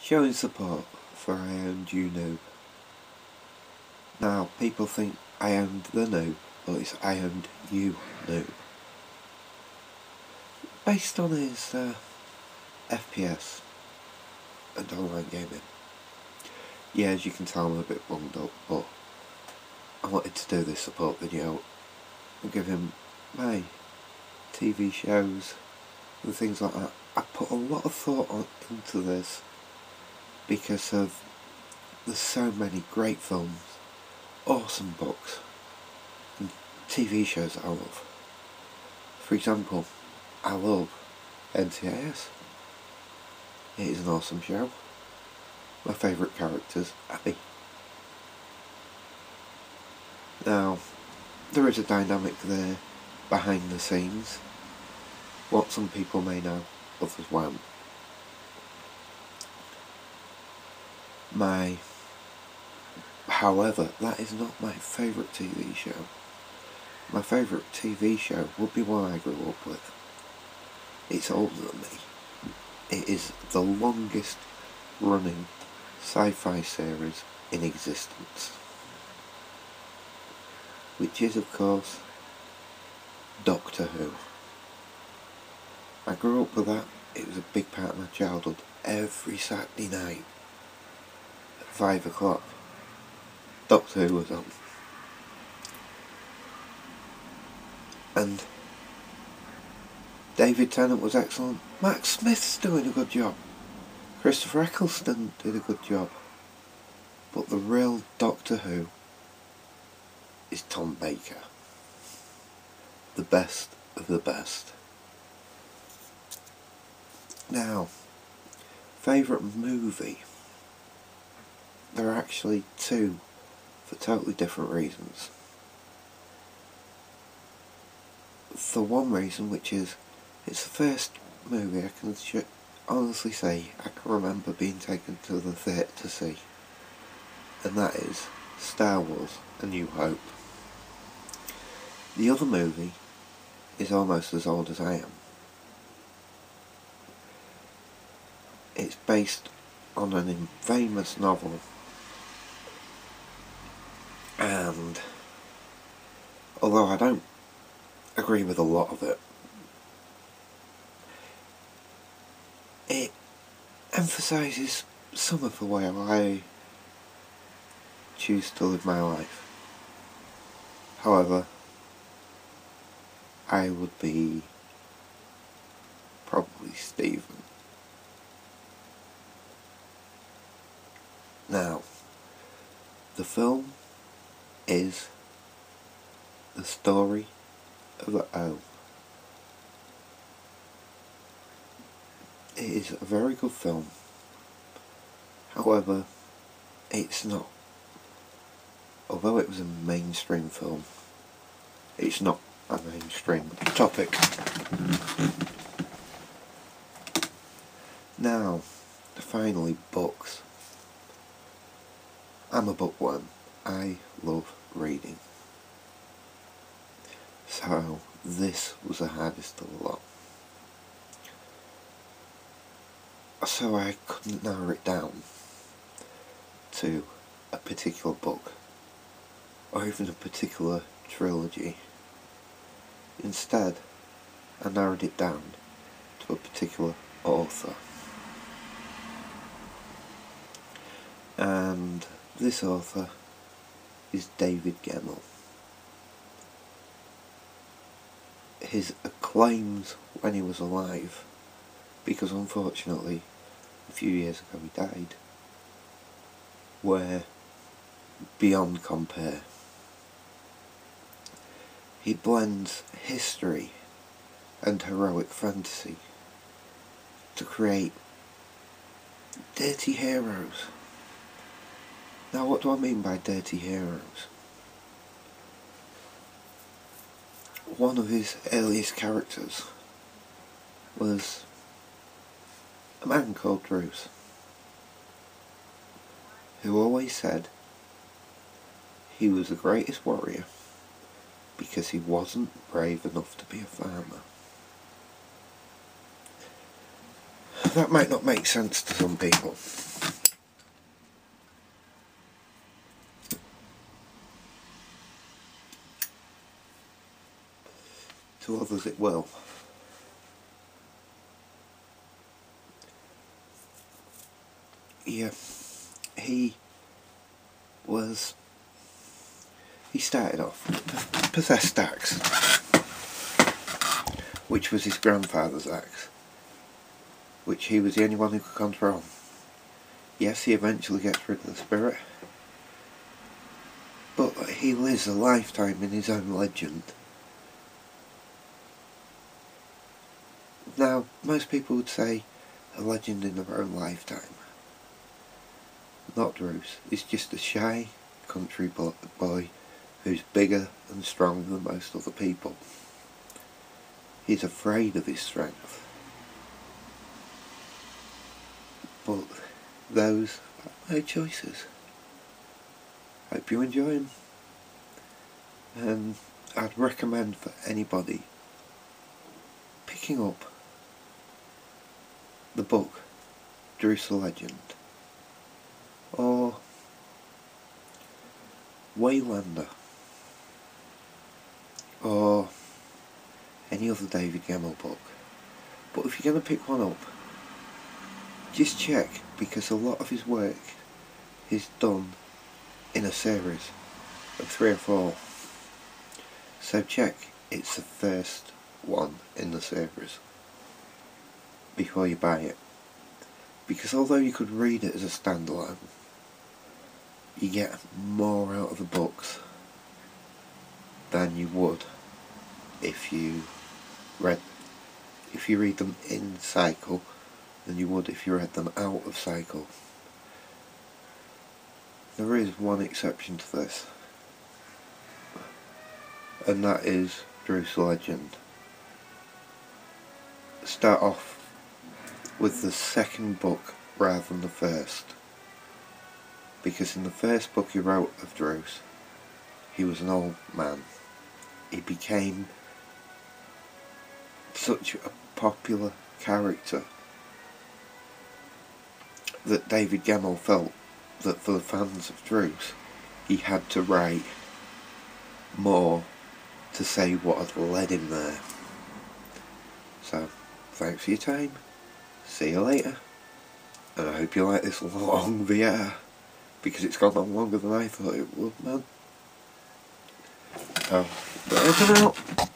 Showing support for Iowndunoob. Now, people think I owned the noob, but it's I owned you noob. Based on his FPS and online gaming. Yeah, as you can tell, I'm a bit bunged up, but I wanted to do this support video and give him my TV shows and things like that. I put a lot of thought into this because of there's so many great films, awesome books and TV shows that I love. For example, I love NCIS. It is an awesome show. My favourite character's Abby. Now, there is a dynamic there behind the scenes. What some people may know, others won't. However, that is not my favourite TV show. My favourite TV show would be one I grew up with. It's older than me. It is the longest running sci-fi series in existence. Which is, of course, Doctor Who. I grew up with that. It was a big part of my childhood. Every Saturday night at 5 o'clock, Doctor Who was on. And David Tennant was excellent. Matt Smith's doing a good job. Christopher Eccleston did a good job. But the real Doctor Who is Tom Baker. The best of the best. Now, favourite movie. There are actually two for totally different reasons. For one reason, which is it's the first movie I can honestly say I can remember being taken to the theatre to see, and that is Star Wars: A New Hope. The other movie is almost as old as I am. It's based on an famous novel, and although I don't agree with a lot of it, it emphasises some of the way I choose to live my life. However, I would be probably Stephen. Now, the film is the story of O. It is a very good film. However, it's not. Although it was a mainstream film, it's not a mainstream topic. Now, finally, books. I'm a bookworm. I love reading. So, this was the hardest of the lot. So I couldn't narrow it down to a particular book, or even a particular trilogy. Instead, I narrowed it down to a particular author. And this author is David Gemmell. His acclaims when he was alive, because unfortunately a few years ago he died, were beyond compare. He blends history and heroic fantasy to create dirty heroes. Now, what do I mean by dirty heroes? One of his earliest characters was a man called Bruce, who always said he was the greatest warrior because he wasn't brave enough to be a farmer. that might not make sense to some people. To others it will. Yeah, he started off possessed axe, which was his grandfather's axe, which he was the only one who could control. Yes, he eventually gets rid of the spirit, but he lives a lifetime in his own legend. Now, most people would say a legend in their own lifetime. Not Bruce. He's just a shy country boy who's bigger and stronger than most other people. He's afraid of his strength. But those are my choices. Hope you enjoy them. And I'd recommend for anybody picking up the book Bruce the Legend or Waylander or any other David Gemmell book. But if you're going to pick one up, just check, because a lot of his work is done in a series of 3 or 4. So check it's the first one in the series before you buy it. Because although you could read it as a standalone, you get more out of the books than you would if you read them in cycle than you would if you read them out of cycle. There is one exception to this, and that is Bruce the Legend. Start off with the second book rather than the first, because in the first book he wrote of Bruce, he was an old man. He became such a popular character that David Gemmell felt that for the fans of Bruce, he had to write more to say what had led him there. So, thanks for your time. See you later. And I hope you like this long VR, because it's gone on longer than I thought it would, man. Oh, but over and out.